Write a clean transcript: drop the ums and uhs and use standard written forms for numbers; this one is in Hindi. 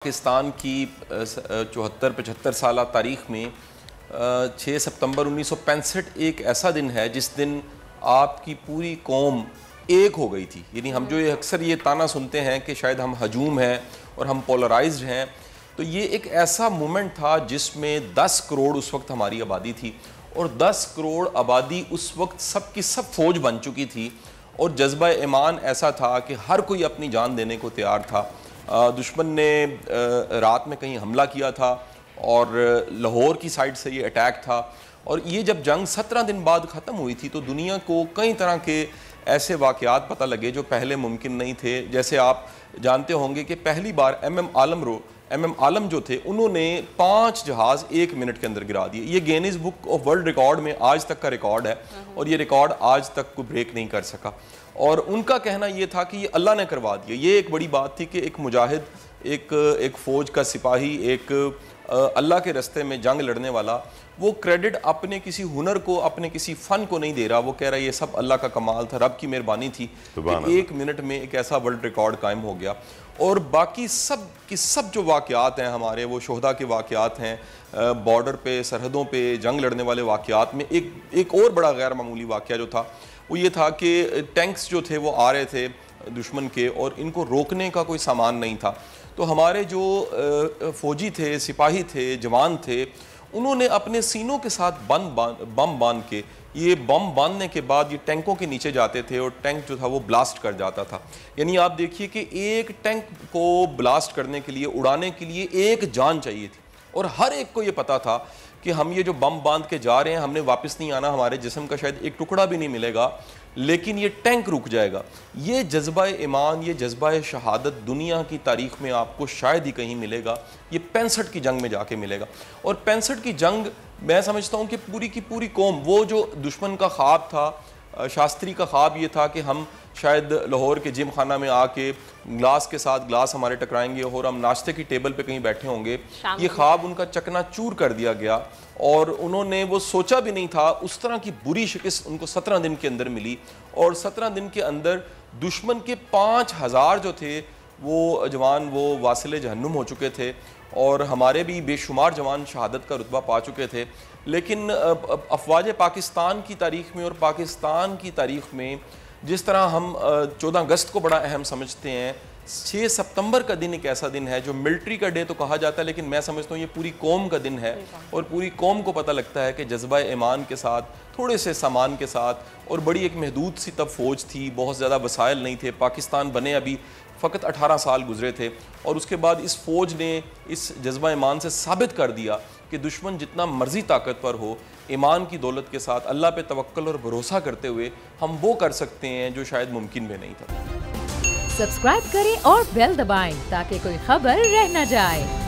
पाकिस्तान की 74-75 साल तारीख़ में 6 सितंबर 1965 एक ऐसा दिन है जिस दिन आपकी पूरी कौम एक हो गई थी। यानी हम जो ये अक्सर ये ताना सुनते हैं कि शायद हम हजूम हैं और हम पोलराइज्ड हैं, तो ये एक ऐसा मोमेंट था जिसमें 10 करोड़ उस वक्त हमारी आबादी थी और 10 करोड़ आबादी उस वक्त सब की सब फौज बन चुकी थी और जज्बा ईमान ऐसा था कि हर कोई अपनी जान देने को तैयार था। दुश्मन ने रात में कहीं हमला किया था और लाहौर की साइड से ये अटैक था और ये जब जंग 17 दिन बाद ख़त्म हुई थी तो दुनिया को कई तरह के ऐसे वाक़यात पता लगे जो पहले मुमकिन नहीं थे। जैसे आप जानते होंगे कि पहली बार एम आलम जो थे उन्होंने 5 जहाज़ 1 मिनट के अंदर गिरा दिए। ये Guinness book of world record में आज तक का रिकॉर्ड है और ये रिकॉर्ड आज तक कोई ब्रेक नहीं कर सका। और उनका कहना ये था कि ये अल्लाह ने करवा दिया। ये एक बड़ी बात थी कि एक मुजाहिद, एक फ़ौज का सिपाही, एक अल्लाह के रास्ते में जंग लड़ने वाला, वो क्रेडिट अपने किसी हुनर को, अपने किसी फ़न को नहीं दे रहा। वो कह रहा है ये सब अल्लाह का कमाल था, रब की मेहरबानी थी कि 1 मिनट में एक ऐसा वर्ल्ड रिकॉर्ड कायम हो गया। और बाकी सब की सब जो वाक़यात हैं हमारे, वो शोहदा के वाक़यात हैं, बॉर्डर पे, सरहदों पे जंग लड़ने वाले वाक़यात में एक और बड़ा गैर मामूली वाक़या जो था वो ये था कि टैंक्स जो थे वो आ रहे थे दुश्मन के और इनको रोकने का कोई सामान नहीं था। तो हमारे जो फ़ौजी थे, सिपाही थे, जवान थे, उन्होंने अपने सीनों के साथ बम बांध के, ये बम बांधने के बाद ये टैंकों के नीचे जाते थे और टैंक जो था वो ब्लास्ट कर जाता था। यानी आप देखिए कि एक टैंक को ब्लास्ट करने के लिए, उड़ाने के लिए एक जान चाहिए थी और हर एक को ये पता था कि हम ये जो बम बांध के जा रहे हैं, हमने वापस नहीं आना, हमारे जिस्म का शायद एक टुकड़ा भी नहीं मिलेगा, लेकिन ये टैंक रुक जाएगा। ये जज्बा ईमान, ये जज्बा शहादत दुनिया की तारीख में आपको शायद ही कहीं मिलेगा। ये 65 की जंग में जाके मिलेगा। और 65 की जंग मैं समझता हूँ कि पूरी की पूरी कौम, वो जो दुश्मन का ख्वाब था, शास्त्री का ख्वाब ये था कि हम शायद लाहौर के जिम खाना में आके ग्लास के साथ ग्लास हमारे टकराएंगे और हम नाश्ते की टेबल पे कहीं बैठे होंगे। ये ख्वाब उनका चकनाचूर कर दिया गया और उन्होंने वो सोचा भी नहीं था। उस तरह की बुरी शिकस्त उनको 17 दिन के अंदर मिली और 17 दिन के अंदर दुश्मन के 5000 जो थे वो जवान वो वासिले जहन्नुम हो चुके थे और हमारे भी बेशुमार जवान शहादत का रुतबा पा चुके थे। लेकिन अफवाज पाकिस्तान की तारीख़ में और पाकिस्तान की तारीख़ में जिस तरह हम 14 अगस्त को बड़ा अहम समझते हैं, 6 सितंबर का दिन एक ऐसा दिन है जो मिलिट्री का डे तो कहा जाता है, लेकिन मैं समझता हूँ ये पूरी कौम का दिन है और पूरी कौम को पता लगता है कि जज्बा ईमान के साथ, थोड़े से सामान के साथ और बड़ी एक महदूद सी तब फ़ौज थी, बहुत ज़्यादा वसाइल नहीं थे। पाकिस्तान बने अभी फ़कत 18 साल गुजरे थे और उसके बाद इस फ़ौज ने इस जज्बा ईमान से साबित कर दिया कि दुश्मन जितना मर्जी ताकतवर हो, ईमान की दौलत के साथ अल्लाह पे तवक्कल और भरोसा करते हुए हम वो कर सकते हैं जो शायद मुमकिन भी नहीं था। सब्सक्राइब करें और बेल दबाएं ताकि कोई खबर रह न जाए।